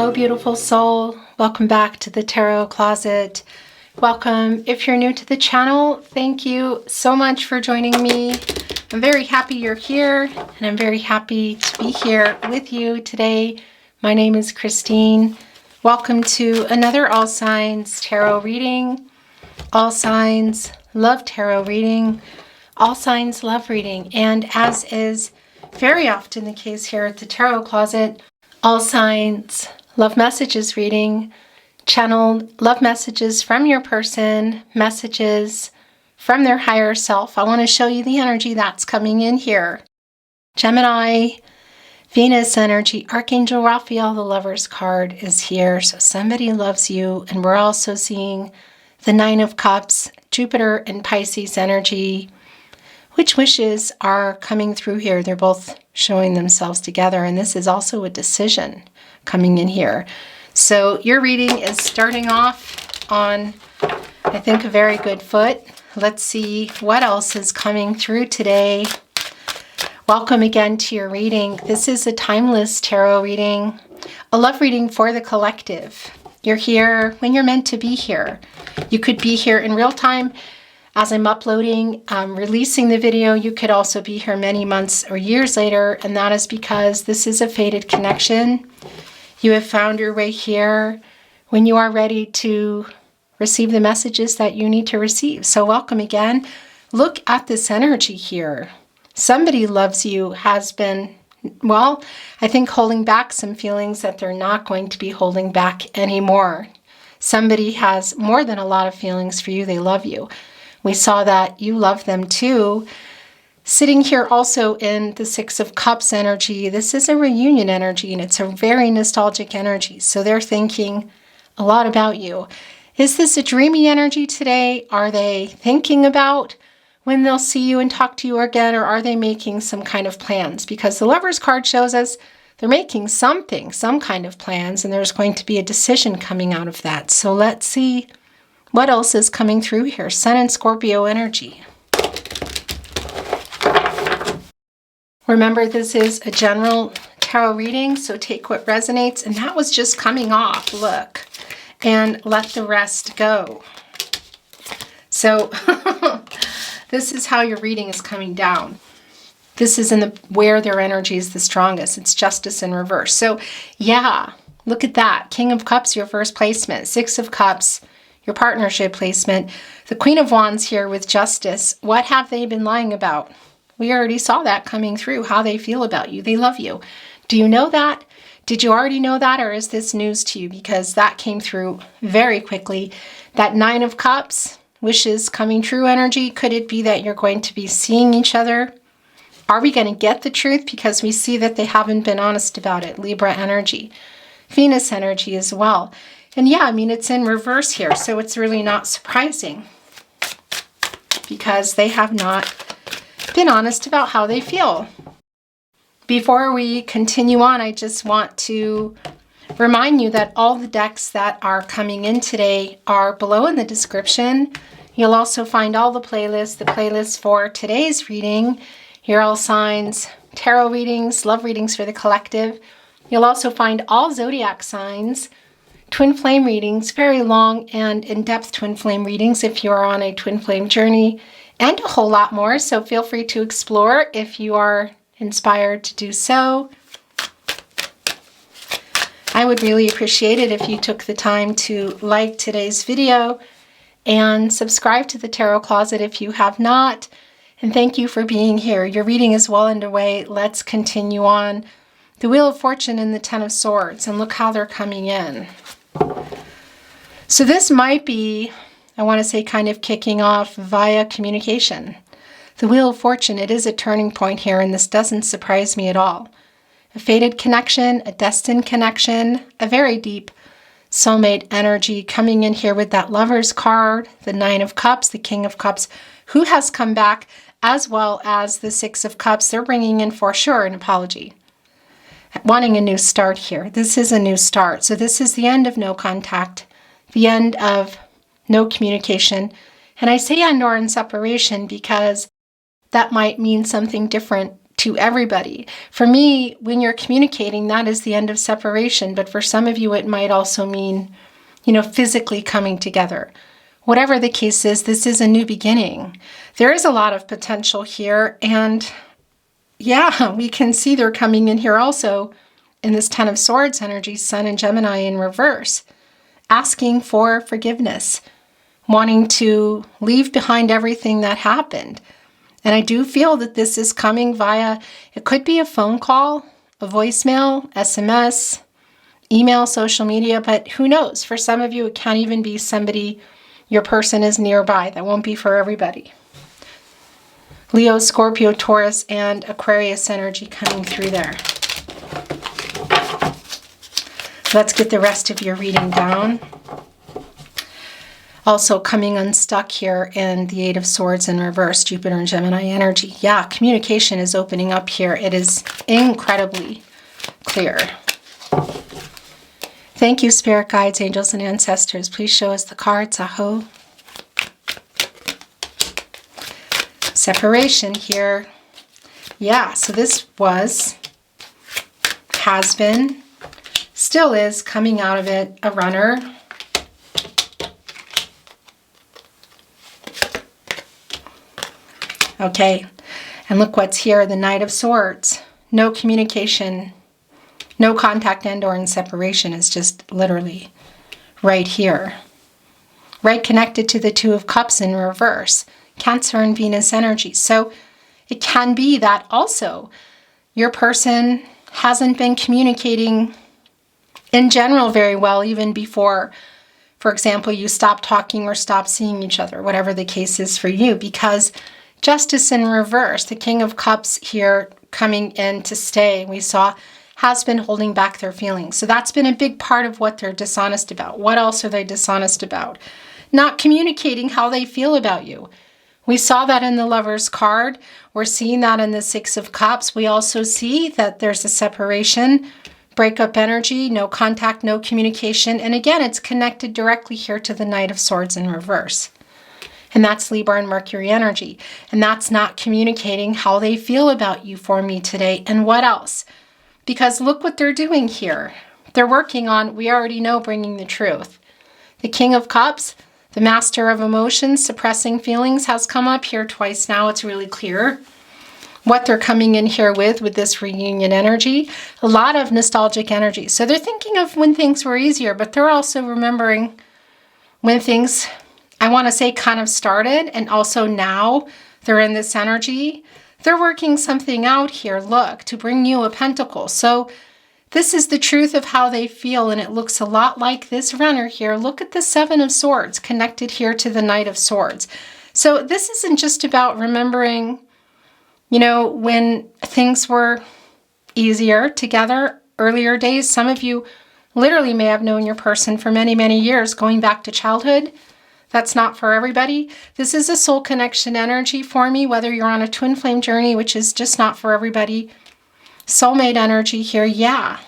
Hello, beautiful soul. Welcome back to the Tarot Closet. Welcome. If you're new to the channel, thank you so much for joining me. I'm very happy you're here, and I'm very happy to be here with you today. My name is Christine. Welcome to another All Signs Tarot reading. All Signs love tarot reading. All Signs love reading. And as is very often the case here at the Tarot Closet, All Signs love messages reading, channel love messages from your person, messages from their higher self. I want to show you the energy that's coming in here. Gemini, Venus energy, Archangel Raphael, the Lover's card is here. So somebody loves you. And we're also seeing the Nine of Cups, Jupiter and Pisces energy. Which wishes are coming through here? They're both showing themselves together, and this is also a decision coming in here. So your reading is starting off on, I think, a very good foot. Let's see what else is coming through today. Welcome again to your reading. This is a timeless tarot reading, a love reading for the collective. You're here when you're meant to be here. You could be here in real time as I'm uploading, releasing the video. You could also be here many months or years later, and that is because this is a fated connection. You have found your way here when you are ready to receive the messages that you need to receive. So welcome again. Look at this energy here. Somebody loves you, has been, well, I think holding back some feelings that they're not going to be holding back anymore. Somebody has more than a lot of feelings for you. They love you. We saw that you love them too. Sitting here also in the Six of Cups energy, this is a reunion energy, and it's a very nostalgic energy. So they're thinking a lot about you. Is this a dreamy energy today? Are they thinking about when they'll see you and talk to you again, or are they making some kind of plans? Because the Lover's card shows us they're making something, some kind of plans, and there's going to be a decision coming out of that. So let's see what else is coming through here. Sun and Scorpio energy. Remember, this is a general tarot reading, so take what resonates. And that was just coming off, look, and let the rest go. So this is how your reading is coming down. This is in the where their energy is the strongest. It's Justice in reverse. So yeah, look at that. King of Cups, your first placement. Six of Cups, your partnership placement. The Queen of Wands here with Justice. What have they been lying about? We already saw that coming through, how they feel about you. They love you. Do you know that? Did you already know that, or is this news to you? Because that came through very quickly. That Nine of Cups, wishes coming true energy. Could it be that you're going to be seeing each other? Are we going to get the truth? Because we see that they haven't been honest about it. Libra energy. Venus energy as well. And yeah, I mean, it's in reverse here, so it's really not surprising because they have not been honest about how they feel. Before we continue on, I just want to remind you that all the decks that are coming in today are below in the description. You'll also find all the playlists for today's reading, your All Signs tarot readings, love readings for the collective. You'll also find all zodiac signs, twin flame readings, very long and in-depth twin flame readings if you're on a twin flame journey, and a whole lot more. So feel free to explore if you are inspired to do so. I would really appreciate it if you took the time to like today's video and subscribe to the Tarot Closet if you have not. And thank you for being here. Your reading is well underway. Let's continue on. The Wheel of Fortune and the Ten of Swords, and look how they're coming in. So this might be, I want to say, kind of kicking off via communication. The Wheel of Fortune, it is a turning point here, and this doesn't surprise me at all. A fated connection, a destined connection, a very deep soulmate energy coming in here with that Lover's card, the Nine of Cups, the King of Cups, who has come back, as well as the Six of Cups. They're bringing in for sure an apology. Wanting a new start here. This is a new start. So this is the end of no contact, the end of no communication. And I say end or in separation because that might mean something different to everybody. For me, when you're communicating, that is the end of separation. But for some of you, it might also mean, you know, physically coming together. Whatever the case is, this is a new beginning. There is a lot of potential here. And yeah, we can see they're coming in here also in this Ten of Swords energy, Sun and Gemini in reverse, asking for forgiveness, wanting to leave behind everything that happened. And I do feel that this is coming via, it could be a phone call, a voicemail, SMS, email, social media, but who knows? For some of you, it can't even be somebody, your person is nearby. That won't be for everybody. Leo, Scorpio, Taurus, and Aquarius energy coming through there. Let's get the rest of your reading down. Also coming unstuck here in the Eight of Swords in reverse, Jupiter and Gemini energy. Yeah, communication is opening up here. It is incredibly clear. Thank you, spirit guides, angels, and ancestors. Please show us the cards. Aho. Separation here. Yeah, so this was, has been, still is, coming out of it, a runner. Okay, and look what's here, the Knight of Swords. No communication, no contact and or in separation is just literally right here. Right connected to the Two of Cups in reverse, Cancer and Venus energy. So it can be that also your person hasn't been communicating in general very well, even before, for example, you stop talking or stop seeing each other, whatever the case is for you, because Justice in reverse, the King of Cups here coming in to stay, we saw, has been holding back their feelings. So that's been a big part of what they're dishonest about. What else are they dishonest about? Not communicating how they feel about you. We saw that in the Lover's card. We're seeing that in the Six of Cups. We also see that there's a separation, breakup energy, no contact, no communication. And again, it's connected directly here to the Knight of Swords in reverse. And that's Libra and Mercury energy. And that's not communicating how they feel about you for me today. And what else? Because look what they're doing here. They're working on, we already know, bringing the truth. The King of Cups, the Master of Emotions, suppressing feelings, has come up here twice now. It's really clear what they're coming in here with this reunion energy. A lot of nostalgic energy. So they're thinking of when things were easier, but they're also remembering when things, I want to say, kind of started, and also now they're in this energy. They're working something out here, look, to bring you a pentacle. So this is the truth of how they feel, and it looks a lot like this runner here. Look at the Seven of Swords connected here to the Knight of Swords. So this isn't just about remembering, you know, when things were easier together, earlier days. Some of you literally may have known your person for many, many years, going back to childhood. That's not for everybody. This is a soul connection energy for me, whether you're on a twin flame journey, which is just not for everybody. Soulmate energy here, yeah.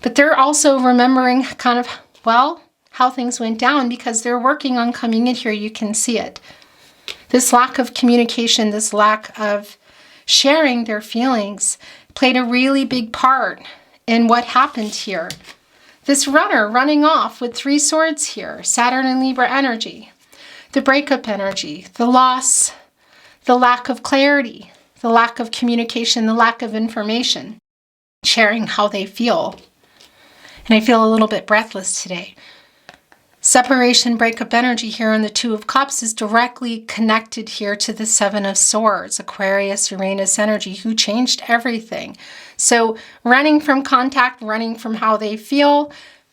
But they're also remembering kind of, well, how things went down, because they're working on coming in here. You can see it. This lack of communication, this lack of sharing their feelings played a really big part in what happened here. This runner running off with 3 swords here, Saturn and Libra energy. The breakup energy, the loss, the lack of clarity, the lack of communication, the lack of information, sharing how they feel. And I feel a little bit breathless today. Separation, breakup energy here in the Two of Cups is directly connected here to the Seven of Swords, Aquarius, Uranus energy, who changed everything. So running from contact, running from how they feel,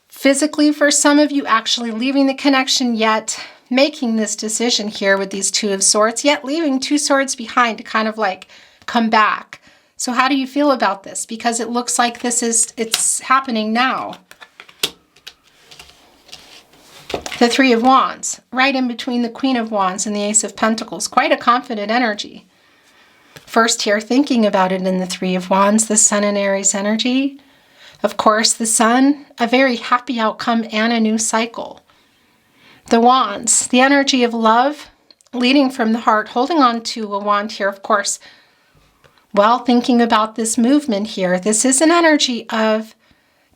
physically for some of you, actually leaving the connection, yet making this decision here with these Two of Swords, yet leaving 2 swords behind to kind of like come back. So how do you feel about this? Because it looks like it's happening now. The Three of Wands, right in between the Queen of Wands and the Ace of Pentacles. Quite a confident energy. First here, thinking about it in the Three of Wands, the Sun and Aries energy. Of course, the Sun, a very happy outcome and a new cycle. The Wands, the energy of love, leading from the heart, holding on to a wand here, of course. Well, thinking about this movement here, this is an energy of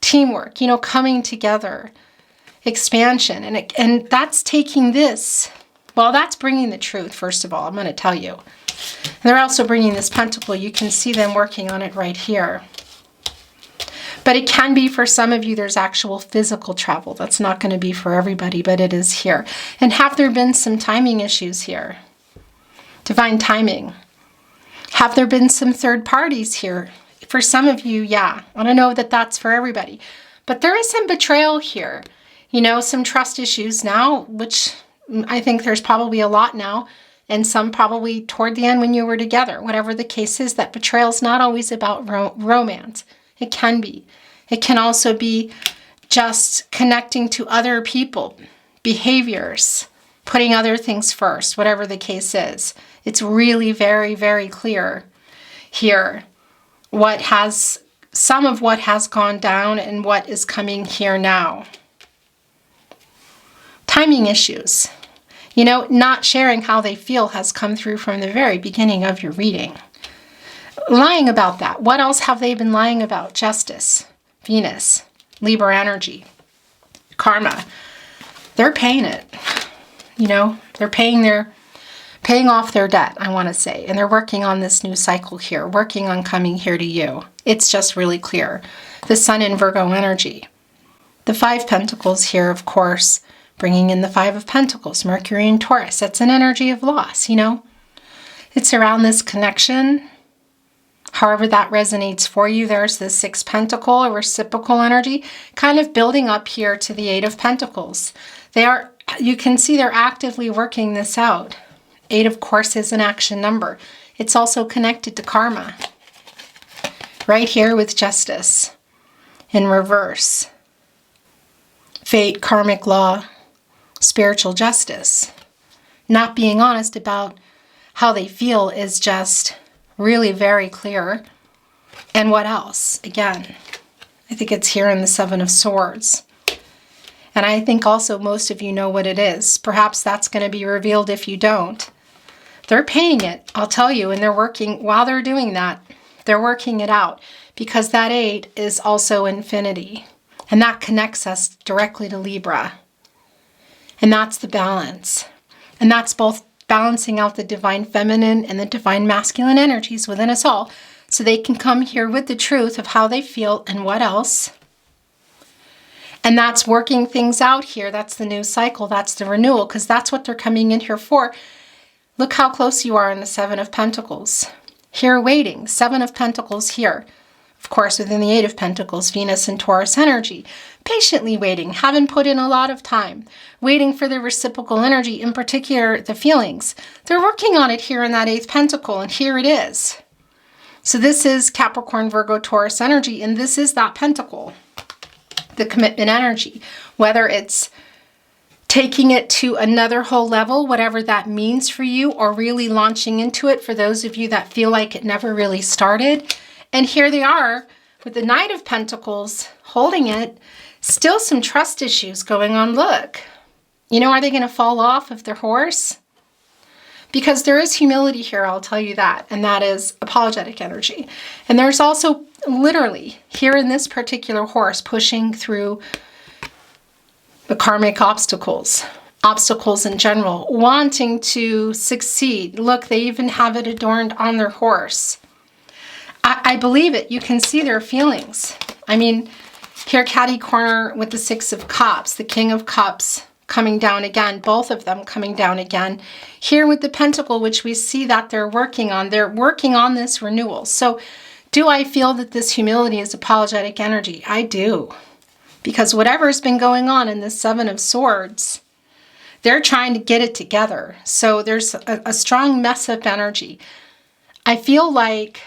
teamwork, you know, coming together, expansion. And that's taking this, well, that's bringing the truth, first of all, I'm going to tell you. And they're also bringing this pentacle. You can see them working on it right here. But it can be for some of you, there's actual physical travel. That's not going to be for everybody, but it is here. And have there been some timing issues here? Divine timing. Have there been some third parties here? For some of you, yeah. I don't know that that's for everybody. But there is some betrayal here. You know, some trust issues now, which I think there's probably a lot now. And some probably toward the end when you were together. Whatever the case is, that betrayal is not always about romance. It can be. It can also be just connecting to other people, behaviors, putting other things first, whatever the case is. It's really very, very clear here some of what has gone down and what is coming here now. Timing issues. You know, not sharing how they feel has come through from the very beginning of your reading. Lying about that. What else have they been lying about? Justice, Venus, Libra energy, karma. They're paying it. You know, they're paying off their debt, I want to say. And they're working on this new cycle here, working on coming here to you. It's just really clear. The Sun in Virgo energy. The Five Pentacles here, of course, bringing in the Five of Pentacles, Mercury in Taurus. That's an energy of loss, you know. It's around this connection. However that resonates for you, there's the Sixth Pentacle, a reciprocal energy, kind of building up here to the Eight of Pentacles. You can see they're actively working this out. 8, of course, is an action number. It's also connected to karma. Right here with Justice in reverse. Fate, karmic law, spiritual justice. Not being honest about how they feel is just really very clear. And what else? Again, I think it's here in the Seven of Swords. And I think also most of you know what it is. Perhaps that's going to be revealed if you don't. They're paying it, I'll tell you, and they're working, while they're doing that, they're working it out. Because that 8 is also infinity. And that connects us directly to Libra. And that's the balance. And that's both balancing out the divine feminine and the divine masculine energies within us all. So they can come here with the truth of how they feel and what else. And that's working things out here. That's the new cycle. That's the renewal. Because that's what they're coming in here for. Look how close you are in the Seven of Pentacles. Here waiting. 7 of Pentacles here. Of course, within the 8 of Pentacles, Venus and Taurus energy. Patiently waiting. Haven't put in a lot of time. Waiting for the reciprocal energy, in particular, the feelings. They're working on it here in that 8th Pentacle, and here it is. So this is Capricorn, Virgo, Taurus energy, and this is that Pentacle. The commitment energy. Whether it's taking it to another whole level, whatever that means for you, or really launching into it for those of you that feel like it never really started. And here they are with the Knight of Pentacles holding it. Still some trust issues going on. Look, you know, are they going to fall off of their horse? Because there is humility here, I'll tell you that. And that is apologetic energy. And there's also literally here in this particular horse pushing through the karmic obstacles in general, wanting to succeed. Look, they even have it adorned on their horse. I believe it. You can see their feelings. I mean, here catty corner with the 6 of Cups, the King of Cups coming down again, both of them coming down again. Here with the Pentacle, which we see that they're working on this renewal. So do I feel that this humility is apologetic energy? I do. Because whatever's been going on in the 7 of Swords, they're trying to get it together. So there's a strong mess-up energy. I feel like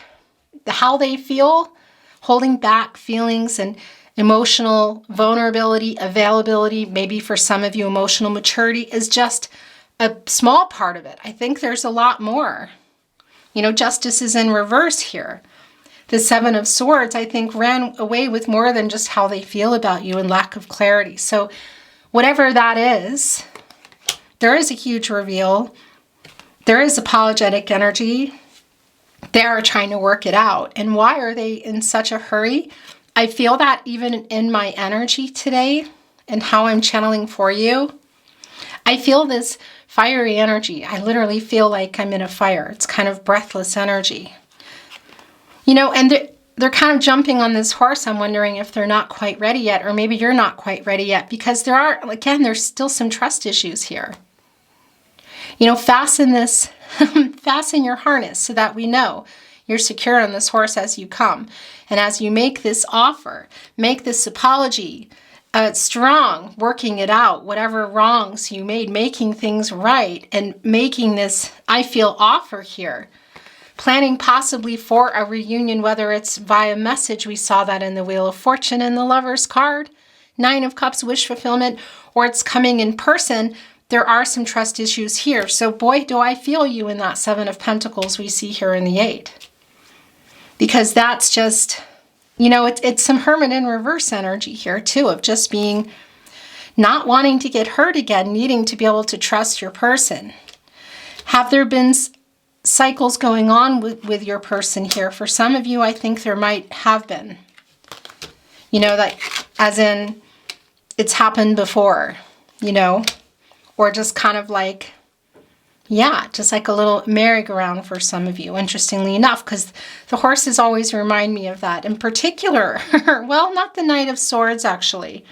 how they feel, holding back feelings and emotional vulnerability, availability, maybe for some of you emotional maturity, is just a small part of it. I think there's a lot more. You know, Justice is in reverse here. The 7 of Swords, I think, ran away with more than just how they feel about you and lack of clarity. So whatever that is, there is a huge reveal. There is apologetic energy. They are trying to work it out. And why are they in such a hurry? I feel that even in my energy today and how I'm channeling for you. I feel this fiery energy. I literally feel like I'm in a fire. It's kind of breathless energy. You know, and they're kind of jumping on this horse. I'm wondering if they're not quite ready yet, or maybe you're not quite ready yet, because there are, again, there's still some trust issues here. You know, fasten this, fasten your harness so that we know you're secure on this horse as you come. And as you make this offer, make this apology strong, working it out, whatever wrongs you made, making things right, and making this, I feel, offer here. Planning possibly for a reunion, whether it's via message. We saw that in the Wheel of Fortune and the Lover's card. 9 of Cups, wish fulfillment, or it's coming in person. There are some trust issues here. So boy, do I feel you in that 7 of Pentacles we see here in the 8. Because that's just, you know, it's some Hermit in reverse energy here too, of just being, not wanting to get hurt again, needing to be able to trust your person. Have there been cycles going on with your person here? For some of you, I think there might have been. You know, that as in it's happened before, you know, or just kind of like, yeah, just like a little merry-go-round for some of you, interestingly enough, because the horses always remind me of that. In particular, well, not the Knight of Swords, actually.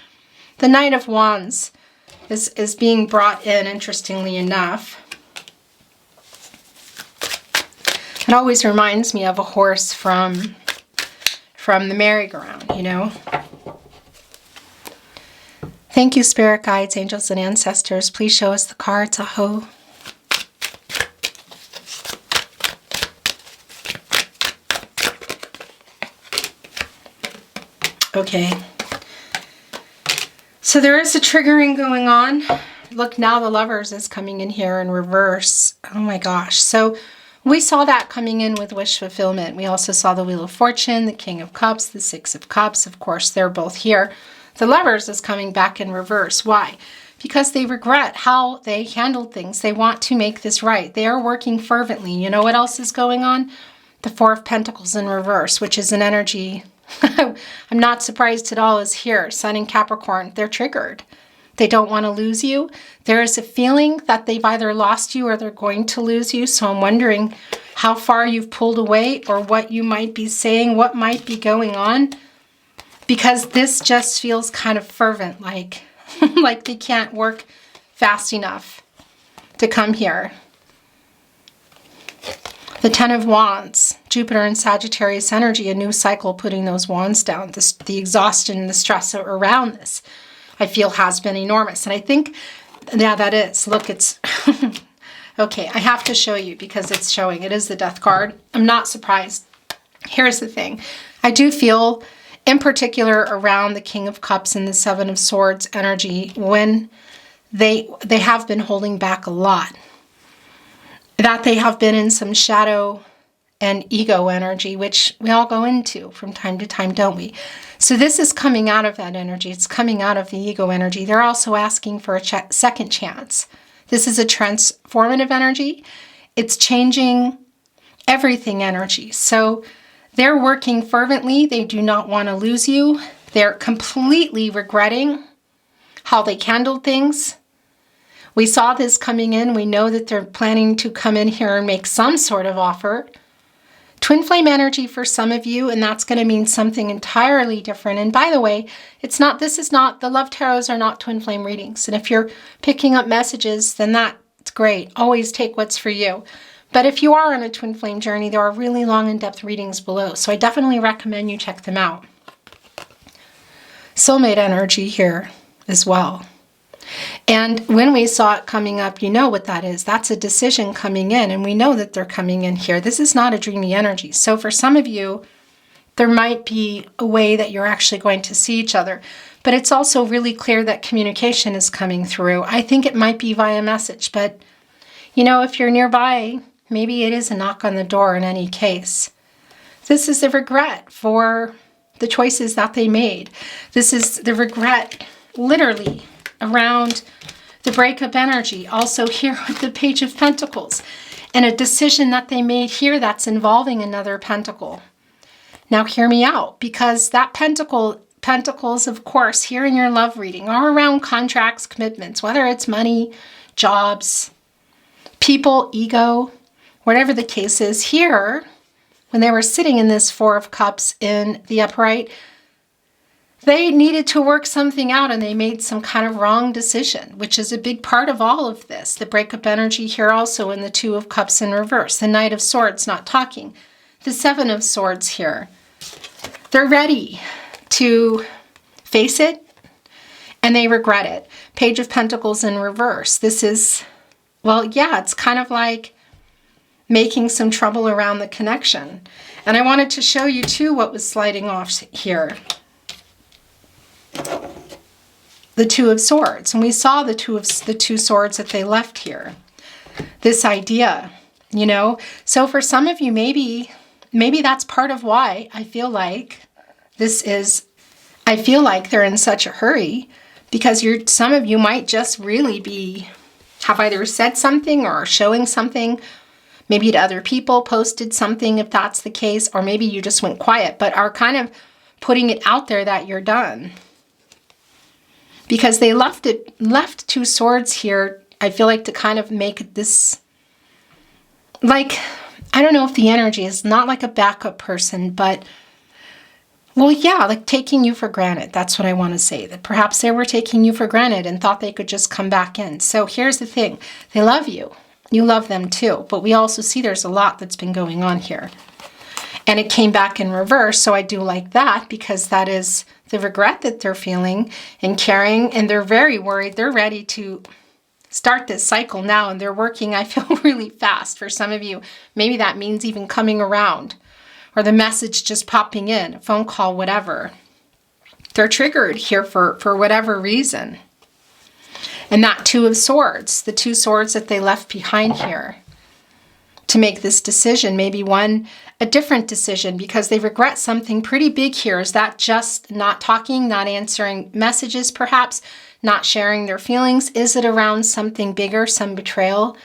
The Knight of Wands is being brought in, interestingly enough. It always reminds me of a horse from the merry-go-round, you know. Thank you, spirit guides, angels, and ancestors. Please show us the cards. Aho. Okay. So there is a triggering going on. Look, now the Lovers is coming in here in reverse. Oh my gosh. So we saw that coming in with wish fulfillment. We also saw the Wheel of Fortune, the King of Cups, the 6 of Cups. Of course, they're both here. The Lovers is coming back in reverse. Why? Because they regret how they handled things. They want to make this right. They are working fervently. You know what else is going on? The 4 of Pentacles in reverse, which is an energy I'm not surprised at all, is here. Sun in Capricorn. They're triggered. They don't want to lose you. There is a feeling that they've either lost you or they're going to lose you. So I'm wondering how far you've pulled away, or what you might be saying, what might be going on. Because this just feels kind of fervent, like, like they can't work fast enough to come here. The 10 of Wands, Jupiter and Sagittarius energy, a new cycle putting those wands down. The exhaustion and the stress around this, I feel, has been enormous. And I think, yeah, that is. Look, it's, okay, I have to show you because it's showing. It is the Death card. I'm not surprised. Here's the thing. I do feel, in particular, around the King of Cups and the 7 of Swords energy, when they have been holding back a lot. That they have been in some shadow and ego energy, which we all go into from time to time, don't we? So this is coming out of that energy. It's coming out of the ego energy. They're also asking for a second chance. This is a transformative energy. It's changing everything energy. So they're working fervently. They do not want to lose you. They're completely regretting how they handled things. We saw this coming in. We know that they're planning to come in here and make some sort of offer. Twin flame energy for some of you, and that's going to mean something entirely different. And by the way, this is not, the love tarots are not twin flame readings. And if you're picking up messages, then that's great. Always take what's for you. But if you are on a twin flame journey, there are really long in-depth readings below. So I definitely recommend you check them out. Soulmate energy here as well. And when we saw it coming up, you know what that is. That's a decision coming in, and we know that they're coming in here. This is not a dreamy energy. So for some of you, there might be a way that you're actually going to see each other. But it's also really clear that communication is coming through. I think it might be via message, but you know, if you're nearby, maybe it is a knock on the door in any case. This is the regret for the choices that they made. This is the regret, literally, around the breakup energy. Also here with the Page of Pentacles. and a decision that they made here that's involving another pentacle. Now hear me out, because that pentacles, of course, here in your love reading are around contracts, commitments, whether it's money, jobs, people, ego, whatever the case is. Here, when they were sitting in this Four of Cups in the upright, they needed to work something out and they made some kind of wrong decision, which is a big part of all of this. The breakup energy here also in the Two of Cups in reverse. The Knight of Swords not talking. The Seven of Swords here. They're ready to face it and they regret it. Page of Pentacles in reverse. This is, well, yeah, it's kind of like making some trouble around the connection. And I wanted to show you too what was sliding off here. The Two of Swords. And we saw the two swords that they left here. This idea, you know. So for some of you, maybe that's part of why I feel like they're in such a hurry, because some of you might just really have either said something or showing something, maybe to other people, posted something if that's the case, or maybe you just went quiet, but are kind of putting it out there that you're done. Because they left two swords here, I feel like, to kind of make this, like, I don't know if the energy is not like a backup person, but, well, yeah, like taking you for granted. That's what I want to say, that perhaps they were taking you for granted and thought they could just come back in. So here's the thing. They love you. You love them too. But we also see there's a lot that's been going on here. And it came back in reverse, so I do like that, because that is the regret that they're feeling and carrying, and they're very worried. They're ready to start this cycle now, and they're working, I feel, really fast. For some of you, maybe that means even coming around, or the message just popping in, a phone call, whatever. They're triggered here for whatever reason. And that Two of Swords, the two swords that they left behind here to make this decision, maybe a different decision, because they regret something pretty big here. Is that just not talking, not answering messages, perhaps not sharing their feelings? Is it around something bigger, some betrayal?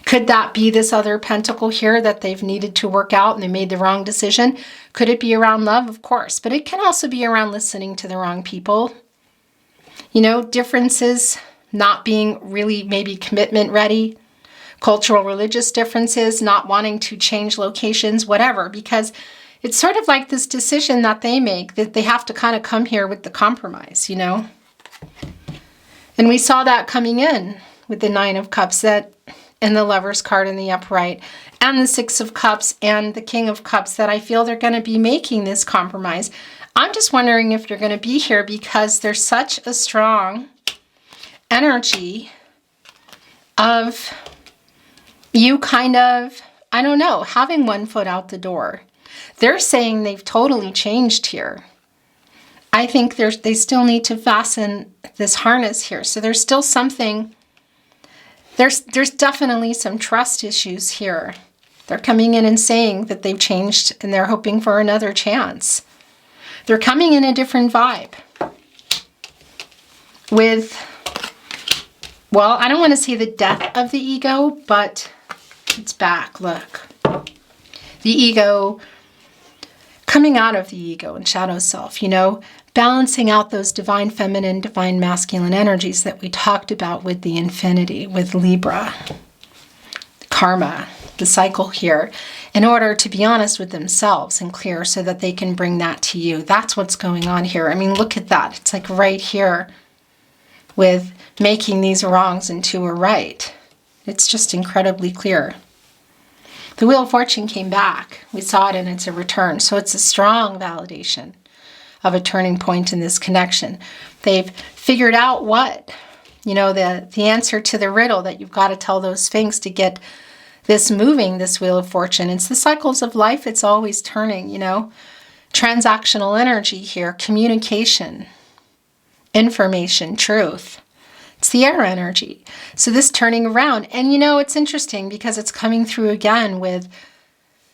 Could that be this other pentacle here that they've needed to work out and they made the wrong decision? Could it be around love? Of course, but it can also be around listening to the wrong people. You know, differences, not being really maybe commitment ready. Cultural, religious differences, not wanting to change locations, whatever, because it's sort of like this decision that they make, that they have to kind of come here with the compromise, you know? And we saw that coming in with the Nine of Cups, that, and the Lover's card in the upright, and the Six of Cups and the King of Cups, that I feel they're going to be making this compromise. I'm just wondering if you're going to be here because there's such a strong energy of you kind of, I don't know, having one foot out the door. They're saying they've totally changed here. I think they still need to fasten this harness here. So there's still something, there's definitely some trust issues here. They're coming in and saying that they've changed and they're hoping for another chance. They're coming in a different vibe with, well, I don't want to say the death of the ego, but it's back, look. The ego, coming out of the ego and shadow self, you know, balancing out those divine feminine, divine masculine energies that we talked about with the infinity, with Libra, karma, the cycle here, in order to be honest with themselves and clear so that they can bring that to you. That's what's going on here. I mean, look at that. It's like right here with making these wrongs into a right. It's just incredibly clear. The Wheel of Fortune came back. We saw it and it's a return. So it's a strong validation of a turning point in this connection. They've figured out what, you know, the answer to the riddle that you've got to tell those Sphinx to get this moving, this Wheel of Fortune. It's the cycles of life. It's always turning, you know. Transactional energy here, communication, information, truth. It's the air energy. So this turning around, and you know, it's interesting because it's coming through again with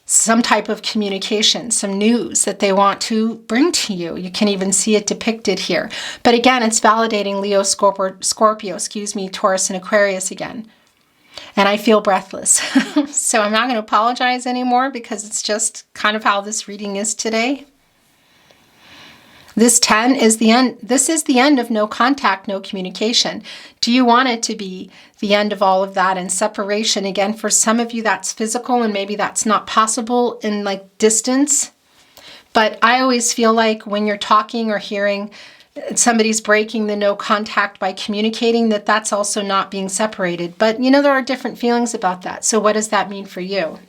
some type of communication, some news that they want to bring to you. You can even see it depicted here. But again, it's validating Leo, Scorpio, Taurus, and Aquarius again. and I feel breathless. So I'm not going to apologize anymore because it's just kind of how this reading is today. This 10 is the end. This is the end of no contact, no communication. Do you want it to be the end of all of that and separation? Again, for some of you, that's physical and maybe that's not possible in like distance. But I always feel like when you're talking or hearing somebody's breaking the no contact by communicating, that's also not being separated. But you know, there are different feelings about that. So what does that mean for you?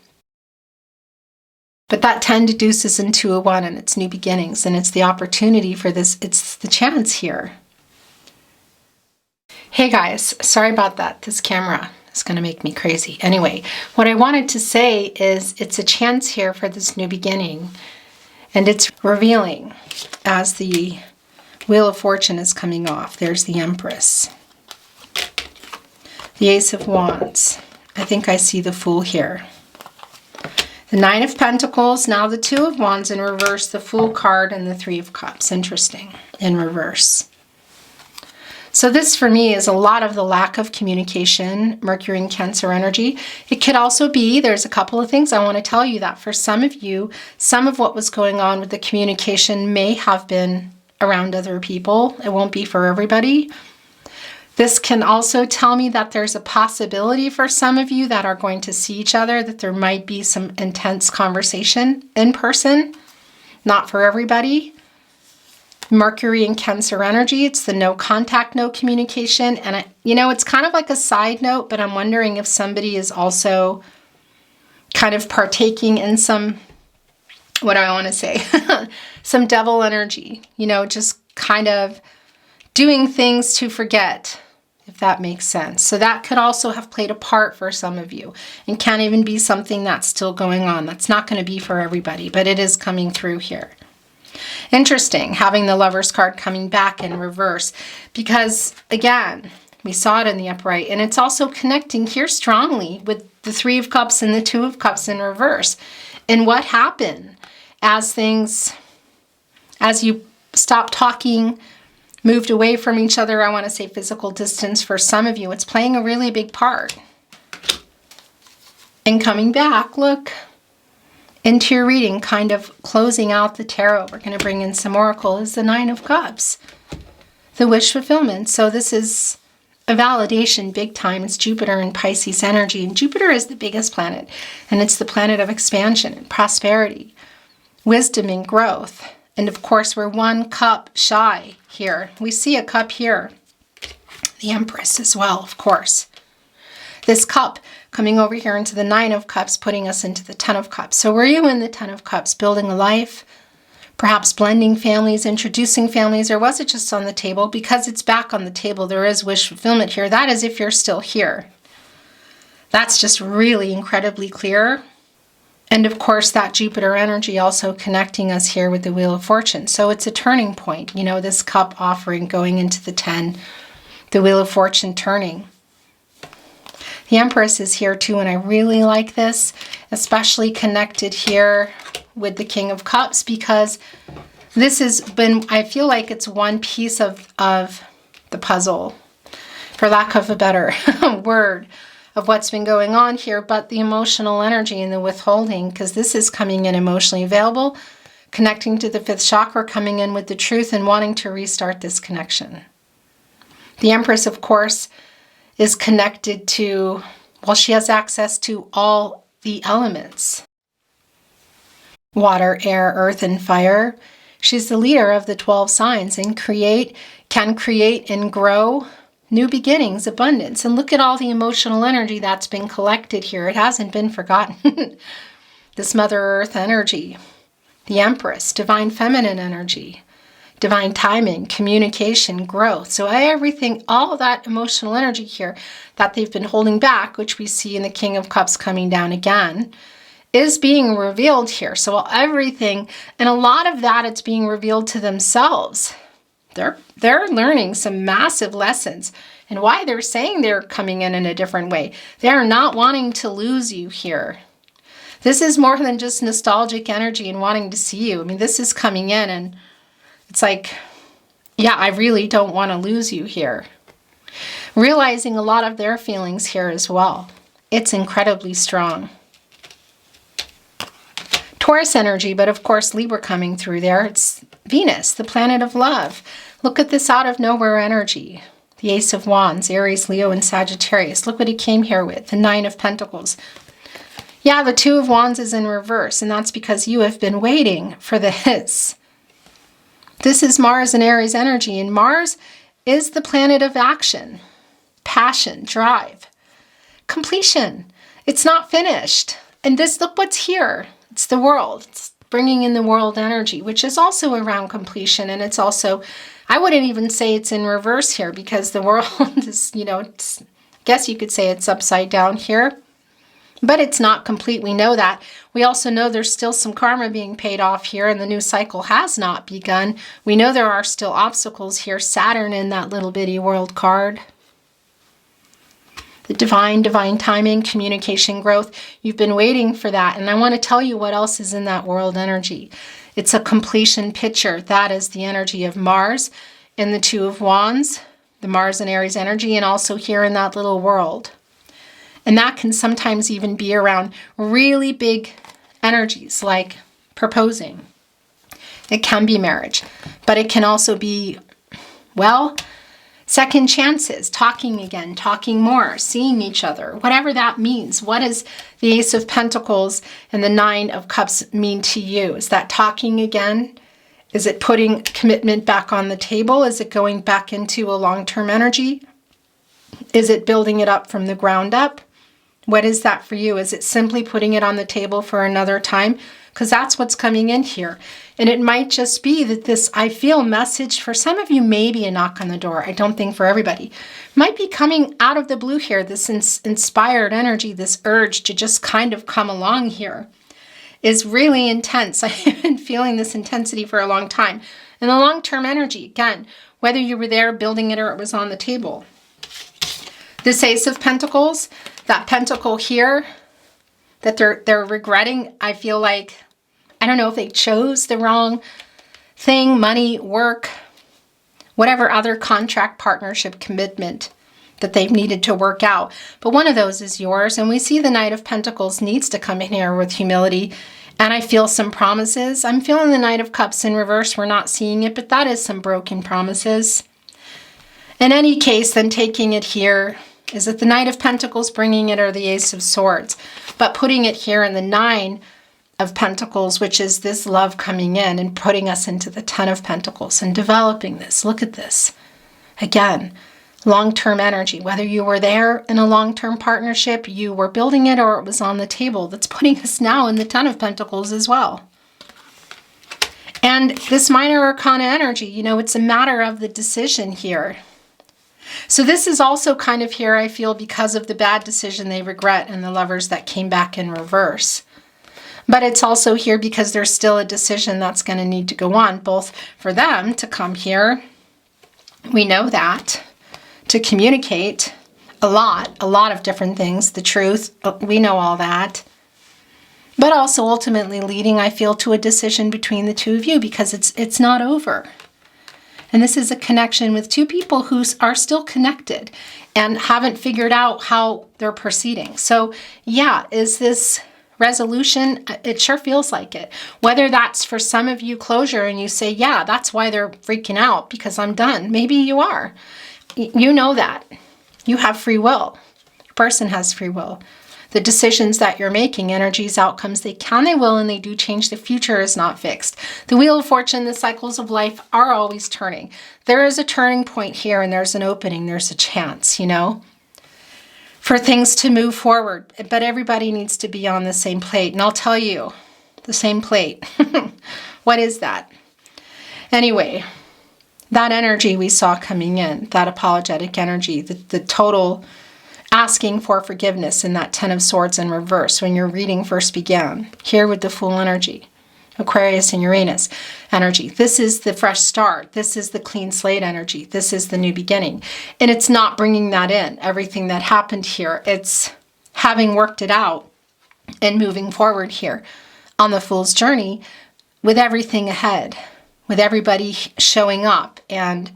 But that 10 deduces into a 1 and it's new beginnings and it's the opportunity for this. It's the chance here. Hey guys, sorry about that. This camera is going to make me crazy. Anyway, what I wanted to say is it's a chance here for this new beginning. And it's revealing as the Wheel of Fortune is coming off. There's the Empress. The Ace of Wands. I think I see the Fool here. The Nine of Pentacles, now the Two of Wands in reverse, the Fool card, and the Three of Cups. Interesting, in reverse. So this for me is a lot of the lack of communication, Mercury and Cancer energy. It could also be, there's a couple of things I want to tell you that for some of you, some of what was going on with the communication may have been around other people. It won't be for everybody. This can also tell me that there's a possibility for some of you that are going to see each other, that there might be some intense conversation in person. Not for everybody. Mercury and Cancer energy, it's the no contact, no communication. And, it's kind of like a side note, but I'm wondering if somebody is also kind of partaking in some, what do I want to say? Some devil energy, just kind of doing things to forget, if that makes sense. So that could also have played a part for some of you and can even be something that's still going on. That's not going to be for everybody, but it is coming through here. Interesting, having the Lover's card coming back in reverse because, again, we saw it in the upright, and it's also connecting here strongly with the Three of Cups and the Two of Cups in reverse. And what happened as you stopped talking, moved away from each other, I want to say physical distance for some of you, it's playing a really big part. And coming back, look, into your reading, kind of closing out the tarot, we're going to bring in some oracle, is the Nine of Cups, the wish fulfillment. So this is a validation big time. It's Jupiter and Pisces energy, and Jupiter is the biggest planet, and it's the planet of expansion and prosperity, wisdom and growth. And of course, we're one cup shy here. We see a cup here, the Empress as well, of course. This cup coming over here into the Nine of Cups, putting us into the Ten of Cups. So were you in the Ten of Cups, building a life, perhaps blending families, introducing families, or was it just on the table? Because it's back on the table, there is wish fulfillment here. That is if you're still here. That's just really incredibly clear. And of course, that Jupiter energy also connecting us here with the Wheel of Fortune. So it's a turning point, this cup offering going into the 10, the Wheel of Fortune turning. The Empress is here too, and I really like this, especially connected here with the King of Cups, because this has been, I feel like it's one piece of the puzzle, for lack of a better word, of what's been going on here, but the emotional energy and the withholding, because this is coming in emotionally available, connecting to the 5th chakra, coming in with the truth and wanting to restart this connection. The Empress, of course, is connected to, well, she has access to all the elements. Water, air, earth, and fire. She's the leader of the 12 signs and can create and grow new beginnings, abundance. And look at all the emotional energy that's been collected here. It hasn't been forgotten. This Mother Earth energy, the Empress, divine feminine energy, divine timing, communication, growth. So everything, all that emotional energy here that they've been holding back, which we see in the King of Cups coming down again, is being revealed here. So everything, and a lot of that, it's being revealed to themselves. They're learning some massive lessons, and why they're saying they're coming in a different way. They're not wanting to lose you here. This is more than just nostalgic energy and wanting to see you. I mean, this is coming in and it's like, yeah, I really don't want to lose you here. Realizing a lot of their feelings here as well. It's incredibly strong. Taurus energy, but of course Libra coming through there. It's Venus, the planet of love. Look at this out of nowhere energy. The Ace of Wands, Aries, Leo, and Sagittarius. Look what he came here with, the Nine of Pentacles. Yeah, the Two of Wands is in reverse, and that's because you have been waiting for this. This is Mars and Aries energy, and Mars is the planet of action, passion, drive, completion. It's not finished. And this, look what's here. It's the world. It's bringing in the world energy, which is also around completion. And it's also, I wouldn't even say it's in reverse here because the world is, you know, I guess you could say it's upside down here. But it's not complete. We know that. We also know there's still some karma being paid off here and the new cycle has not begun. We know there are still obstacles here. Saturn in that little bitty world card. The divine timing, communication, growth. You've been waiting for that. And I want to tell you what else is in that world energy. It's a completion picture. That is the energy of Mars in the Two of Wands, the Mars and Aries energy, and also here in that little world. And that can sometimes even be around really big energies like proposing. It can be marriage, but it can also be, well, second chances, talking again, talking more, seeing each other, whatever that means. What does the Ace of Pentacles and the Nine of Cups mean to you? Is that talking again? Is it putting commitment back on the table? Is it going back into a long-term energy? Is it building it up from the ground up? What is that for you? Is it simply putting it on the table for another time? Because that's what's coming in here. And it might just be that this, I feel, message for some of you, maybe a knock on the door. I don't think for everybody. Might be coming out of the blue here, this inspired energy, this urge to just kind of come along here is really intense. I've been feeling this intensity for a long time. And the long-term energy, again, whether you were there building it or it was on the table. This Ace of Pentacles, that pentacle here that they're regretting, I feel like, I don't know if they chose the wrong thing, money, work, whatever other contract, partnership, commitment that they've needed to work out. But one of those is yours. And we see the Knight of Pentacles needs to come in here with humility. And I feel some promises. I'm feeling the Knight of Cups in reverse. We're not seeing it, but that is some broken promises. In any case, then taking it here, is it the Knight of Pentacles bringing it or the Ace of Swords? But putting it here in the Nine of Pentacles, which is this love coming in and putting us into the Ten of Pentacles and developing this. Look at this. Again, long-term energy. Whether you were there in a long-term partnership, you were building it, or it was on the table. That's putting us now in the Ten of Pentacles as well. And this minor arcana energy, you know, it's a matter of the decision here. So this is also kind of here, I feel, because of the bad decision they regret and the Lovers that came back in reverse. But it's also here because there's still a decision that's going to need to go on, both for them to come here, we know that, to communicate a lot of different things, the truth, we know all that. But also ultimately leading, I feel, to a decision between the two of you because it's not over. And this is a connection with two people who are still connected and haven't figured out how they're proceeding. So yeah, is this resolution? It sure feels like it. Whether that's for some of you closure and you say, yeah, that's why they're freaking out because I'm done. Maybe you are. You know that. You have free will. Your person has free will. The decisions that you're making, energies, outcomes, they can, they will, and they do change. The future is not fixed. The Wheel of Fortune, the cycles of life are always turning. There is a turning point here and there's an opening. There's a chance, you know, for things to move forward. But everybody needs to be on the same plate. And I'll tell you, the same plate. What is that? Anyway, that energy we saw coming in, that apologetic energy, the total asking for forgiveness in that Ten of Swords in reverse when your reading first began. Here with the Fool energy, Aquarius and Uranus energy. This is the fresh start. This is the clean slate energy. This is the new beginning. And it's not bringing that in. Everything that happened here, it's having worked it out and moving forward here on the Fool's journey with everything ahead, with everybody showing up and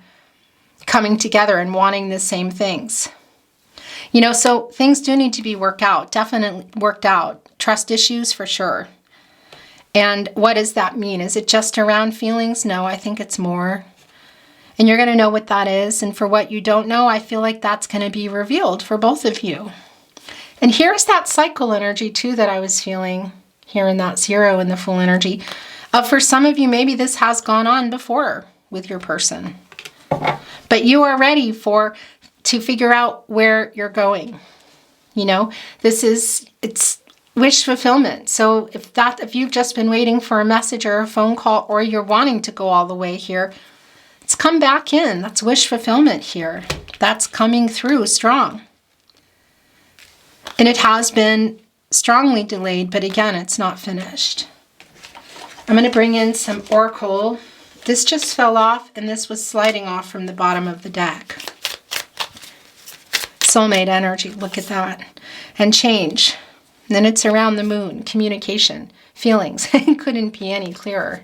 coming together and wanting the same things. You know, so things do need to be worked out, definitely worked out. Trust issues for sure. And what does that mean? Is it just around feelings? No, I think it's more. And you're going to know what that is. And for what you don't know, I feel like that's going to be revealed for both of you. And here's that cycle energy too that I was feeling here in that 0 in the full energy. For some of you, maybe this has gone on before with your person. But you are ready to figure out where you're going. You know, it's wish fulfillment. So if you've just been waiting for a message or a phone call, or you're wanting to go all the way here, it's come back in. That's wish fulfillment here. That's coming through strong. And it has been strongly delayed, but again, it's not finished. I'm going to bring in some oracle. This just fell off, and this was sliding off from the bottom of the deck. Soulmate energy, look at that. And change. And then it's around the moon, communication, feelings. It couldn't be any clearer.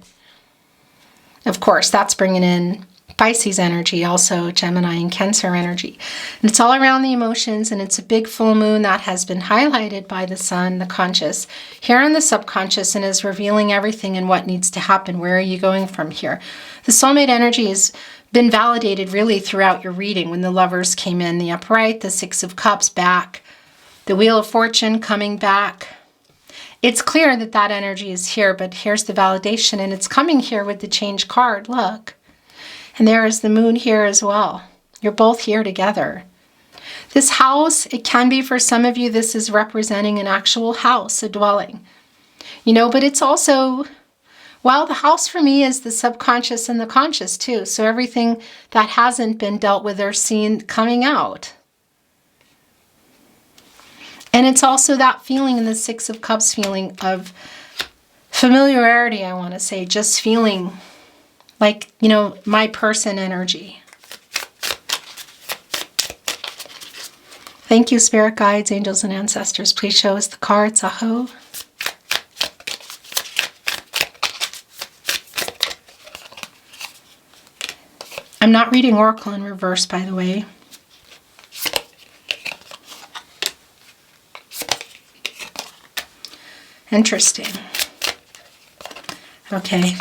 Of course, that's bringing in Pisces energy, also Gemini and Cancer energy. And it's all around the emotions, and it's a big full moon that has been highlighted by the sun, the conscious, here in the subconscious, and is revealing everything and what needs to happen. Where are you going from here? The soulmate energy has been validated really throughout your reading when the Lovers came in, the upright, the 6 of Cups back, the Wheel of Fortune coming back. It's clear that that energy is here, but here's the validation, and it's coming here with the Change card, look. And there is the moon here as well. You're both here together. This house, it can be for some of you, this is representing an actual house, a dwelling. You know, but it's also, well, the house for me is the subconscious and the conscious too. So everything that hasn't been dealt with or seen coming out. And it's also that feeling in the 6 of Cups, feeling of familiarity, I want to say, just feeling like, you know, my person energy. Thank you, spirit guides, angels, and ancestors. Please show us the cards. Aho. I'm not reading Oracle in reverse, by the way. Interesting. Okay.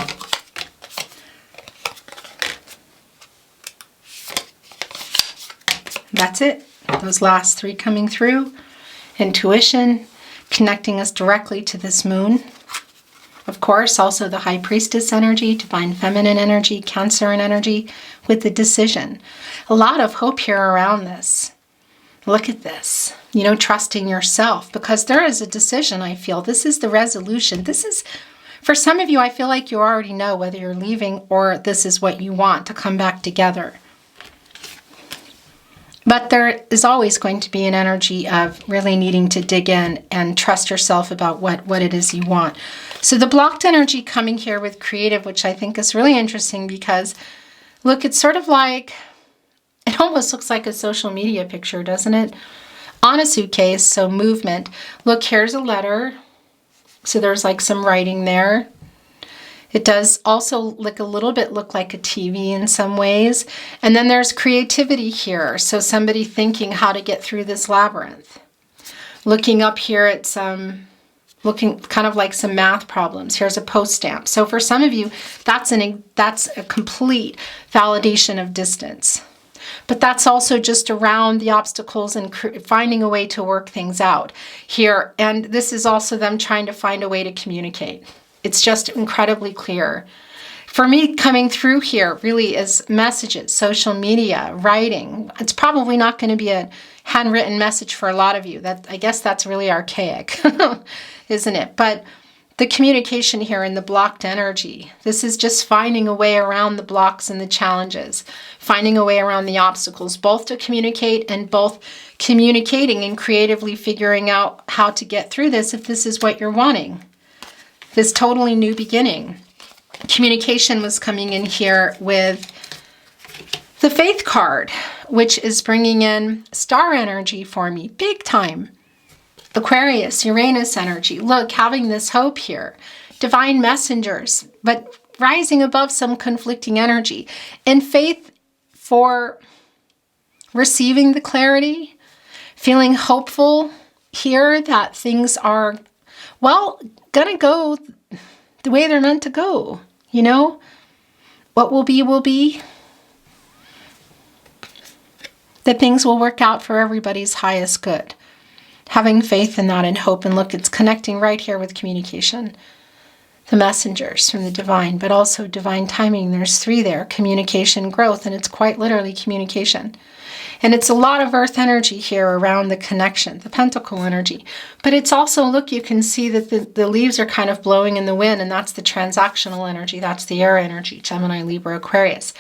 That's it. Those last 3 coming through. Intuition, connecting us directly to this moon. Of course, also the High Priestess energy, Divine Feminine energy, Cancer energy with the decision. A lot of hope here around this. Look at this. You know, trusting yourself, because there is a decision, I feel. This is the resolution. This is, for some of you, I feel like you already know whether you're leaving or this is what you want to come back together. But there is always going to be an energy of really needing to dig in and trust yourself about what it is you want. So the blocked energy coming here with creative, which I think is really interesting because, look, it's sort of like, it almost looks like a social media picture, doesn't it? On a suitcase, so movement. Look, here's a letter. So there's like some writing there. It does also look a little bit like a TV in some ways. And then there's creativity here. So somebody thinking how to get through this labyrinth. Looking up here at looking kind of like some math problems. Here's a post stamp. So for some of you, that's a complete validation of distance. But that's also just around the obstacles and finding a way to work things out here. And this is also them trying to find a way to communicate. It's just incredibly clear. For me, coming through here really is messages, social media, writing. It's probably not going to be a handwritten message for a lot of you. I guess that's really archaic, isn't it? But the communication here in the blocked energy, this is just finding a way around the blocks and the challenges, finding a way around the obstacles, both to communicate and both communicating and creatively figuring out how to get through this if this is what you're wanting. This totally new beginning. Communication was coming in here with the Faith card, which is bringing in star energy for me, big time. Aquarius, Uranus energy. Look, having this hope here. Divine messengers, but rising above some conflicting energy. In faith for receiving the clarity, feeling hopeful here that things are, well, gonna go the way they're meant to go, you know? What will be, will be. That things will work out for everybody's highest good. Having faith in that and hope. And look, it's connecting right here with communication. The messengers from the divine, but also divine timing. There's 3 there. Communication, growth, and it's quite literally communication. And it's a lot of earth energy here around the connection, the pentacle energy. But it's also, look, you can see that the leaves are kind of blowing in the wind, and that's the transactional energy. That's the air energy, Gemini, Libra, Aquarius.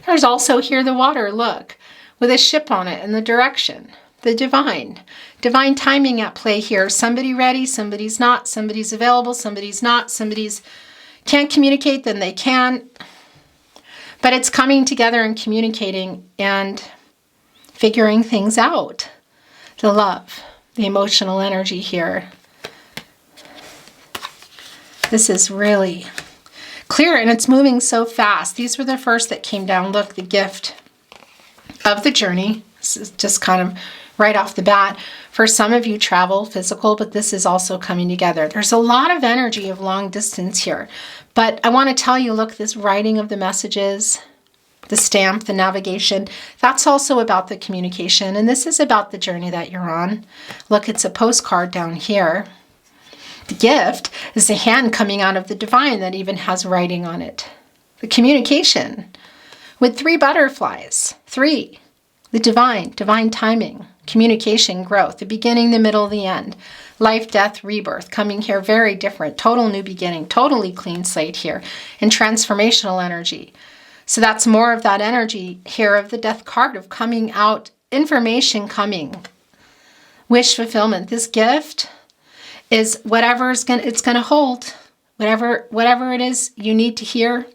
There's also here the water, look, with a ship on it in the direction. The divine timing at play here. Somebody ready, somebody's not, somebody's available, somebody's not, somebody's can't communicate, then they can. But it's coming together and communicating and figuring things out. The love, the emotional energy here. This is really clear, and it's moving so fast. These were the first that came down. Look, the gift of the journey. This is just kind of right off the bat. For some of you, travel, physical, but this is also coming together. There's a lot of energy of long distance here. But I want to tell you, look, this writing of the messages, the stamp, the navigation, that's also about the communication. And this is about the journey that you're on. Look, it's a postcard down here. The gift is a hand coming out of the divine that even has writing on it. The communication with 3 butterflies. 3. The divine timing, communication, growth, the beginning, the middle, the end, life, death, rebirth, coming here very different, total new beginning, totally clean slate here, and transformational energy. So that's more of that energy here of the death card of coming out, information coming, wish fulfillment. This gift is whatever it's going to hold, whatever it is you need to hear.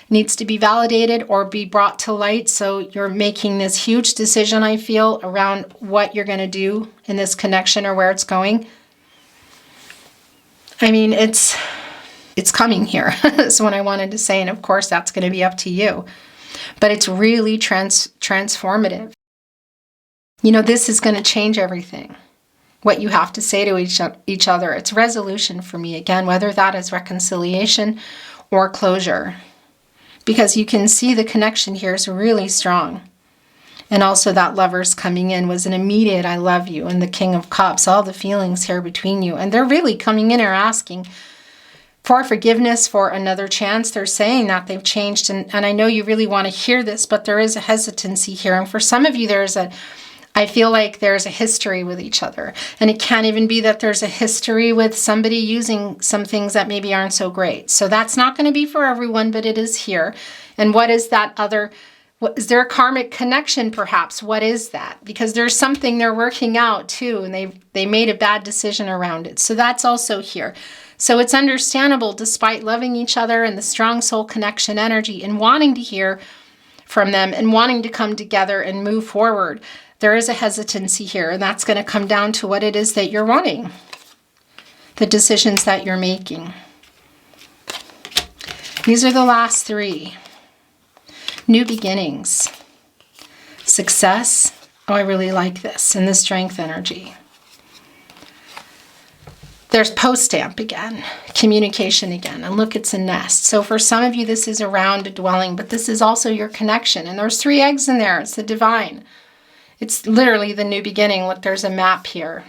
Needs to be validated or be brought to light. So you're making this huge decision, I feel, around what you're going to do in this connection or where it's going. I mean, it's coming here. That's what I wanted to say. And of course, that's going to be up to you. But it's really transformative. You know, this is going to change everything. What you have to say to each other. It's resolution for me. Again, whether that is reconciliation or closure. Because you can see the connection here is really strong. And also that Lovers coming in was an immediate I love you. And the King of Cups, all the feelings here between you. And they're really coming in or asking for forgiveness, for another chance. They're saying that they've changed. And I know you really want to hear this, but there is a hesitancy here. And for some of you, I feel like there's a history with each other. And it can't even be that there's a history with somebody using some things that maybe aren't so great. So that's not going to be for everyone, but it is here. And what is that other, is there a karmic connection perhaps? What is that? Because there's something they're working out too, and they made a bad decision around it. So that's also here. So it's understandable, despite loving each other and the strong soul connection energy and wanting to hear from them and wanting to come together and move forward, there is a hesitancy here, and that's going to come down to what it is that you're wanting, the decisions that you're making. These are the last 3. New beginnings, success. Oh, I really like this, and the strength energy. There's post stamp again, communication again, and look, it's a nest. So for some of you, this is around a dwelling, but this is also your connection, and there's 3 eggs in there. It's the divine. It's literally the new beginning. Look, there's a map here.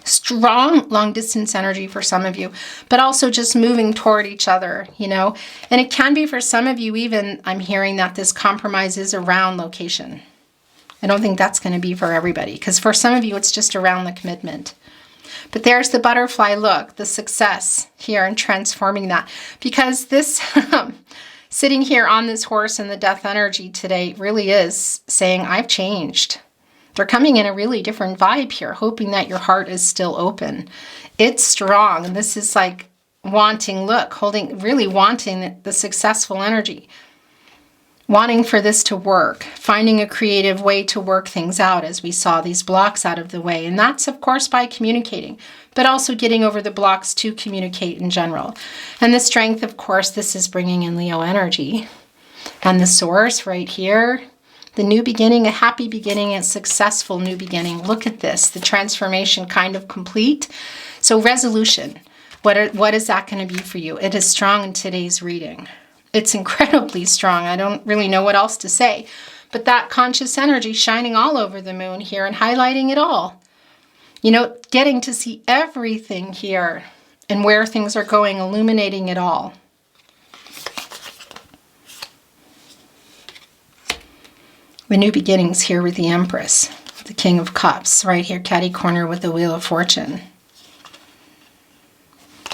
Strong long distance energy for some of you, but also just moving toward each other, you know. And it can be for some of you even, I'm hearing that this compromise is around location. I don't think that's going to be for everybody, because for some of you, it's just around the commitment. But there's the butterfly look, the success here and transforming that. Because this, sitting here on this horse in the death energy today really is saying, I've changed. They're coming in a really different vibe here, hoping that your heart is still open. It's strong. And this is like wanting, look, really wanting the successful energy. Wanting for this to work, finding a creative way to work things out as we saw these blocks out of the way. And that's, of course, by communicating, but also getting over the blocks to communicate in general. And the strength, of course, this is bringing in Leo energy. And the source right here, The new beginning, a happy beginning, a successful new beginning. Look at this, the transformation kind of complete. So resolution, what is that going to be for you? It is strong in today's reading. It's incredibly strong. I don't really know what else to say. But that conscious energy shining all over the moon here and highlighting it all. You know, getting to see everything here and where things are going, illuminating it all. The new beginnings here with the Empress, the King of Cups, right here, catty corner with the Wheel of Fortune.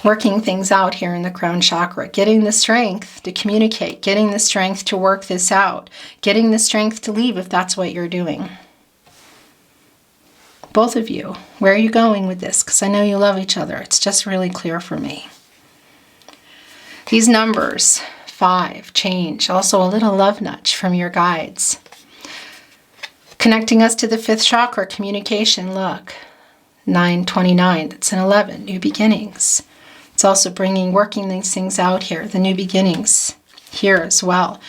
Working things out here in the crown chakra, getting the strength to communicate, getting the strength to work this out, getting the strength to leave if that's what you're doing. Both of you, where are you going with this? Because I know you love each other. It's just really clear for me. These numbers, 5, change. Also a little love nudge from your guides. Connecting us to the 5th chakra, communication, look. 929, that's an 11, new beginnings. It's also working these things out here, the new beginnings here as well.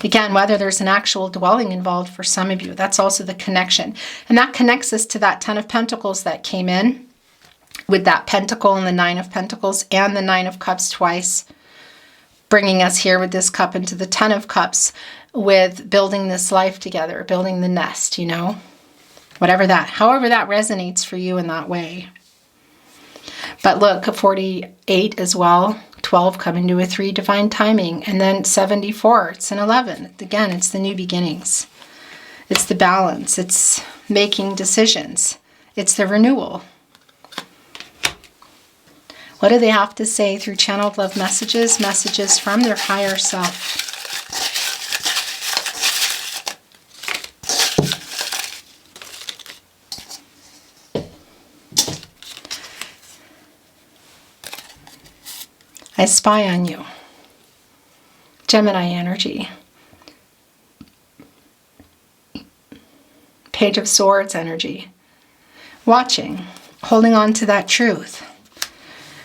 Again, whether there's an actual dwelling involved for some of you, that's also the connection. And that connects us to that 10 of Pentacles that came in with that Pentacle and the 9 of Pentacles and the 9 of Cups twice, bringing us here with this cup into the 10 of Cups with building this life together, building the nest, you know, however that resonates for you in that way. But look, a 48 as well, 12 coming to a 3, divine timing, and then 74, it's an 11. Again, it's the new beginnings. It's the balance. It's making decisions. It's the renewal. What do they have to say through channeled love messages? Messages from their higher self. I spy on you. Gemini energy. Page of Swords energy. Watching, holding on to that truth.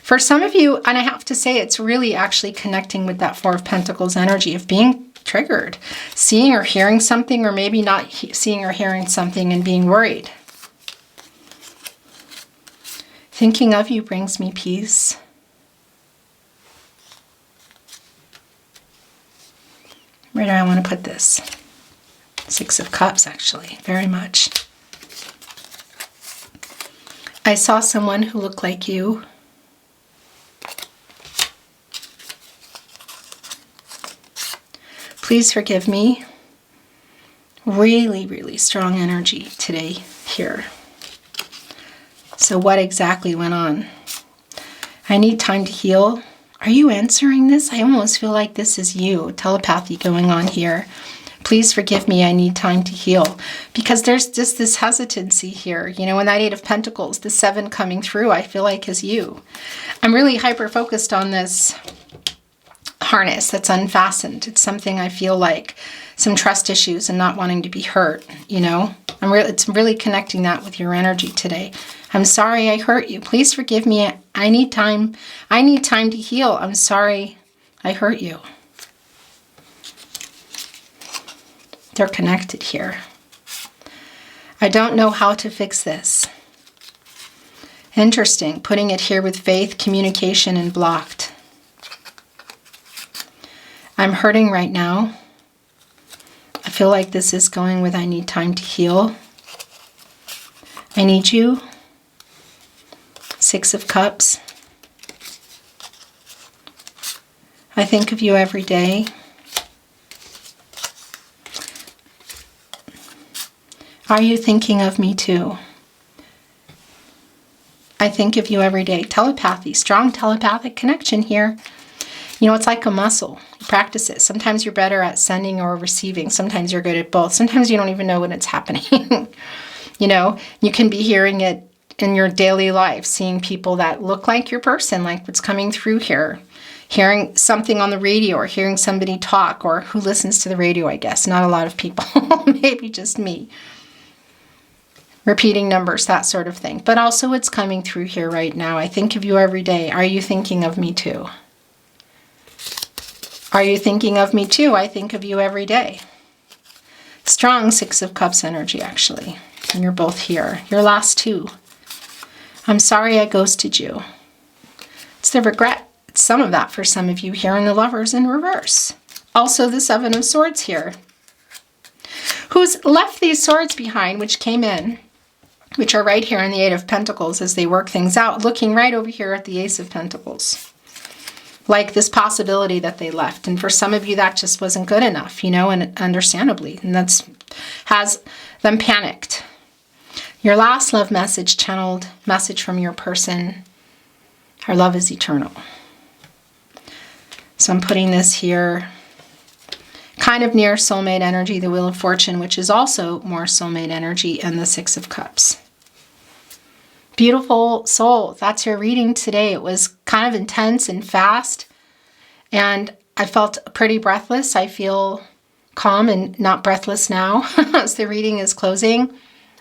For some of you, and I have to say, it's really actually connecting with that 4 of Pentacles energy of being triggered, seeing or hearing something, or maybe not seeing or hearing something and being worried. Thinking of you brings me peace. Where do I want to put this? 6 of Cups, actually, very much. I saw someone who looked like you. Please forgive me. Really, really strong energy today here. So what exactly went on? I need time to heal. Are you answering this? I almost feel like this is you. Telepathy going on here. Please forgive me. I need time to heal. Because there's just this hesitancy here. You know, in that 8 of Pentacles, the 7 coming through, I feel like is you. I'm really hyper-focused on this harness that's unfastened. It's something I feel like some trust issues and not wanting to be hurt, you know. It's really connecting that with your energy today. I'm sorry I hurt you. Please forgive me. I need time. I need time to heal. I'm sorry I hurt you. They're connected here. I don't know how to fix this. Interesting. Putting it here with faith, communication, and blocked. I'm hurting right now. I feel like this is going with I need time to heal. I need you. 6 of Cups. I think of you every day. Are you thinking of me too? I think of you every day. Telepathy, strong telepathic connection here. You know, it's like a muscle. Practice it. Sometimes you're better at sending or receiving. Sometimes you're good at both. Sometimes you don't even know when it's happening. You know, you can be hearing it in your daily life, seeing people that look like your person, like what's coming through here. Hearing something on the radio or hearing somebody talk, or who listens to the radio, I guess. Not a lot of people. Maybe just me. Repeating numbers, that sort of thing. But also it's coming through here right now. I think of you every day. Are you thinking of me too? Are you thinking of me too? I think of you every day. Strong Six of Cups energy, actually. And you're both here. Your last two. I'm sorry I ghosted you. It's the regret. It's some of that for some of you here in the Lovers in reverse. Also the Seven of Swords here. Who's left these swords behind, which came in, which are right here in the Eight of Pentacles as they work things out, looking right over here at the Ace of Pentacles. Like this possibility that they left. And for some of you, that just wasn't good enough, you know, and understandably. And that's has them panicked. Your last love message, channeled message from your person. Our love is eternal. So I'm putting this here kind of near soulmate energy, the Wheel of Fortune, which is also more soulmate energy, and the Six of Cups. Beautiful soul, that's your reading today. It was kind of intense and fast, and I felt pretty breathless. I feel calm and not breathless now as the reading is closing.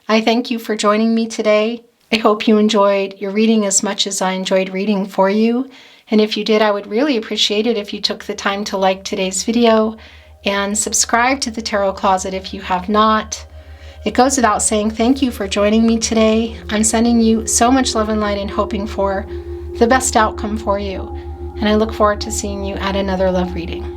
I thank you for joining me today. I hope you enjoyed your reading as much as I enjoyed reading for you. And if you did, I would really appreciate it if you took the time to like today's video and subscribe to the Tarot Closet if you have not. It goes without saying, thank you for joining me today. I'm sending you so much love and light and hoping for the best outcome for you. And I look forward to seeing you at another love reading.